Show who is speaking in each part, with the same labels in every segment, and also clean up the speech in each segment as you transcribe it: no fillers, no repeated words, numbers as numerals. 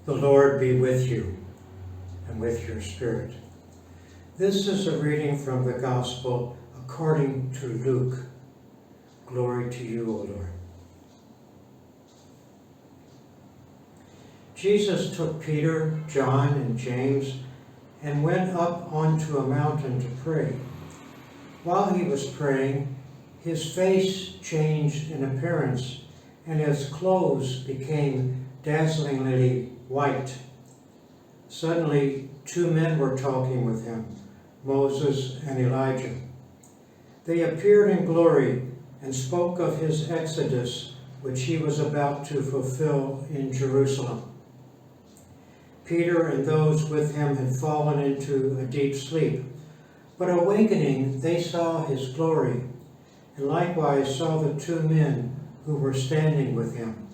Speaker 1: The Lord be with you and with your spirit. This is a reading from the Gospel according to Luke. Glory to you, O Lord. Jesus took Peter, John, and James and went up onto a mountain to pray. While he was praying, his face changed in appearance, and his clothes became dazzlingly white. Suddenly, two men were talking with him, Moses and Elijah. They appeared in glory and spoke of his exodus, which he was about to fulfill in Jerusalem. Peter and those with him had fallen into a deep sleep, but awakening they saw his glory, and likewise saw the two men who were standing with him.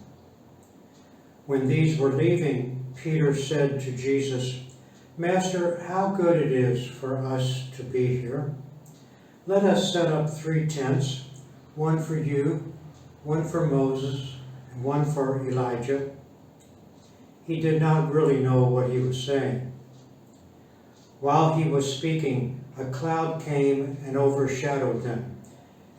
Speaker 1: When these were leaving, Peter said to Jesus, "Master, how good it is for us to be here. Let us set up 3 tents, one for you, one for Moses, and one for Elijah." He did not really know what he was saying. While he was speaking, a cloud came and overshadowed them,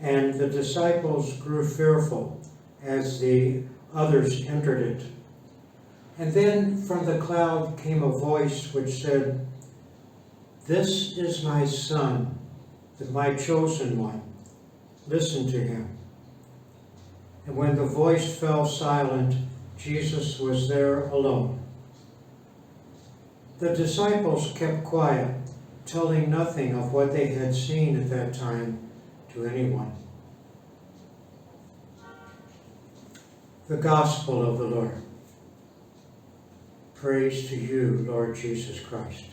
Speaker 1: and the disciples grew fearful as the others entered it. And then from the cloud came a voice which said, "This is my Son, my chosen one. Listen to him." And when the voice fell silent, Jesus was there alone. The disciples kept quiet, telling nothing of what they had seen at that time to anyone. The Gospel of the Lord. Praise to you, Lord Jesus Christ.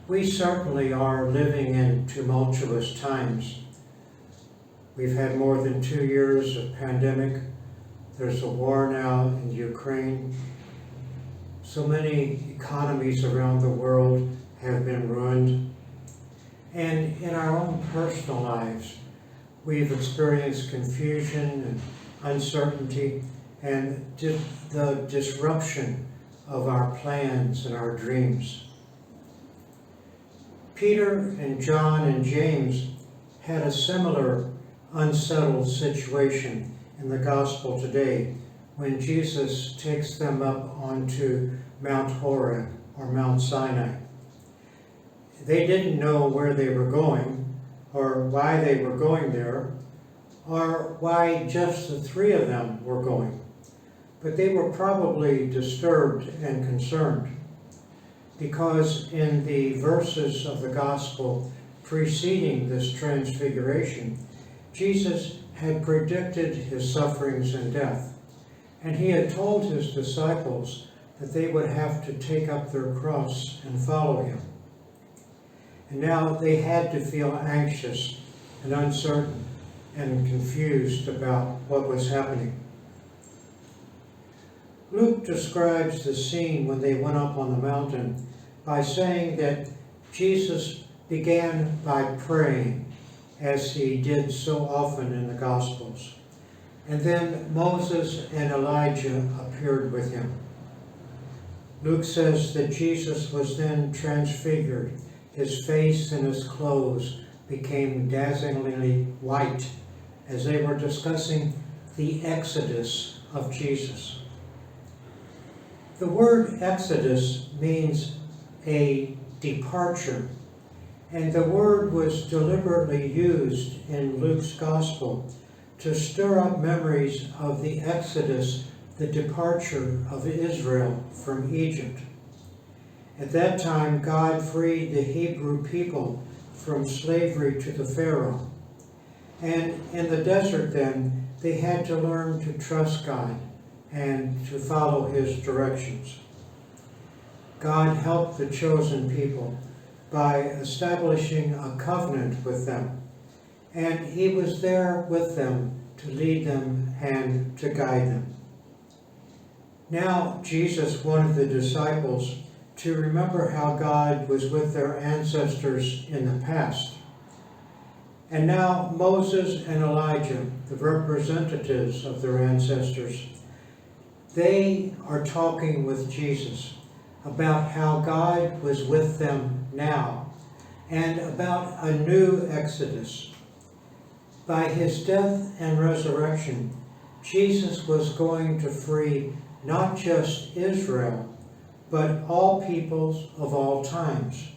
Speaker 1: We certainly are living in tumultuous times. We've had more than 2 years of pandemic. There's a war now in Ukraine. So many economies around the world have been ruined. And in our own personal lives, we've experienced confusion and uncertainty and the disruption of our plans and our dreams. Peter and John and James had a similar unsettled situation in the gospel today when Jesus takes them up onto Mount Horeb or Mount Sinai. They didn't know where they were going or why they were going there, or why just the 3 of them were going. But they were probably disturbed and concerned, because in the verses of the gospel preceding this transfiguration, Jesus had predicted his sufferings and death, and he had told his disciples that they would have to take up their cross and follow him. And now they had to feel anxious and uncertain and confused about what was happening. Luke describes the scene when they went up on the mountain by saying that Jesus began by praying, as he did so often in the Gospels. And then Moses and Elijah appeared with him. Luke says that Jesus was then transfigured. His face and his clothes became dazzlingly white as they were discussing the exodus of Jesus. The word exodus means a departure, and the word was deliberately used in Luke's gospel to stir up memories of the exodus, the departure of Israel from Egypt. At that time, God freed the Hebrew people from slavery to the Pharaoh. And in the desert then, they had to learn to trust God and to follow his directions. God helped the chosen people by establishing a covenant with them, and he was there with them to lead them and to guide them. Now Jesus wanted the disciples to remember how God was with their ancestors in the past. And now Moses and Elijah, the representatives of their ancestors, they are talking with Jesus about how God was with them now and about a new Exodus. By his death and resurrection, Jesus was going to free not just Israel, but all peoples of all times.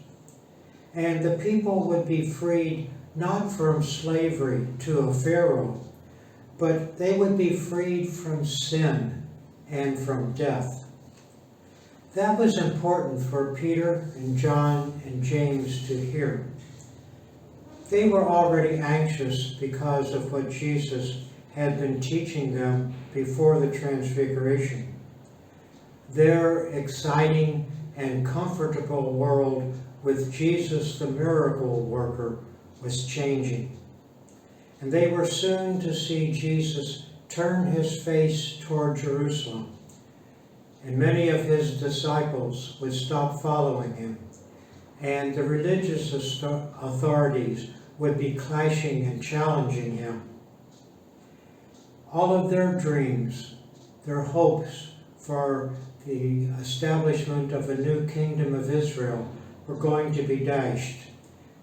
Speaker 1: And the people would be freed not from slavery to a Pharaoh, but they would be freed from sin and from death. That was important for Peter and John and James to hear. They were already anxious because of what Jesus had been teaching them before the Transfiguration. Their exciting and comfortable world with Jesus the miracle worker was changing. And they were soon to see Jesus turn his face toward Jerusalem. And many of his disciples would stop following him, and the religious authorities would be clashing and challenging him. All of their dreams, their hopes for the establishment of a new kingdom of Israel were going to be dashed,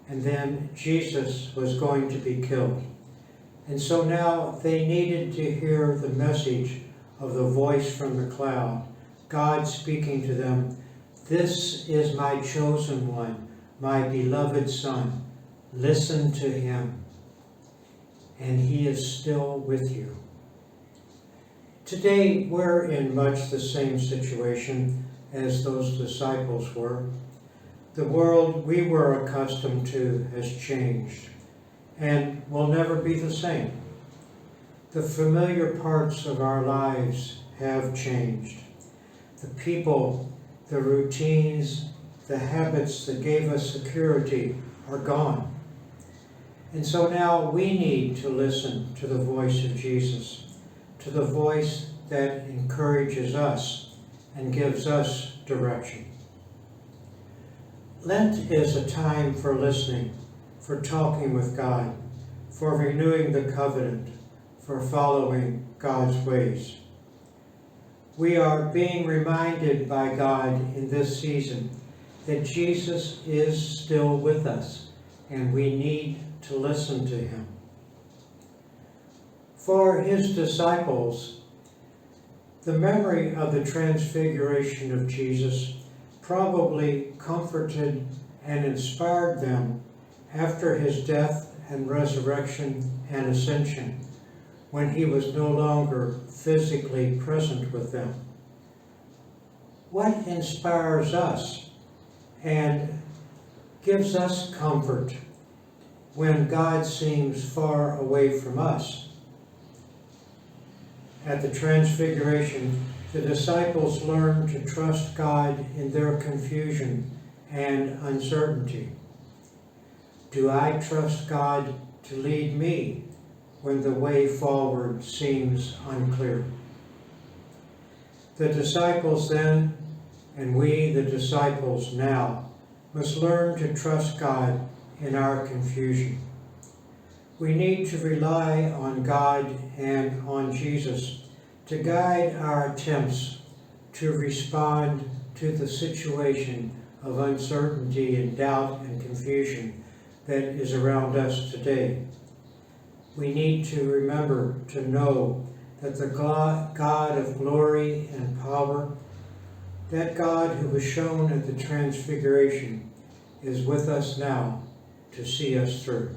Speaker 1: and then Jesus was going to be killed. And so now they needed to hear the message of the voice from the cloud, God speaking to them, "This is my chosen one, my beloved Son. Listen to him." And he is still with you. Today, we're in much the same situation as those disciples were. The world we were accustomed to has changed and will never be the same. The familiar parts of our lives have changed. The people, the routines, the habits that gave us security are gone. And so now we need to listen to the voice of Jesus, to the voice that encourages us and gives us direction. Lent is a time for listening, for talking with God, for renewing the covenant, for following God's ways. We are being reminded by God in this season that Jesus is still with us, and we need to listen to him. For his disciples, the memory of the Transfiguration of Jesus probably comforted and inspired them after his death and resurrection and ascension, when he was no longer physically present with them. What inspires us and gives us comfort when God seems far away from us? At the Transfiguration, the disciples learned to trust God in their confusion and uncertainty. Do I trust God to lead me when the way forward seems unclear? The disciples then, and we, the disciples now, must learn to trust God in our confusion. We need to rely on God and on Jesus to guide our attempts to respond to the situation of uncertainty and doubt and confusion that is around us today. We need to remember to know that the God of glory and power, that God who was shown at the Transfiguration, is with us now to see us through.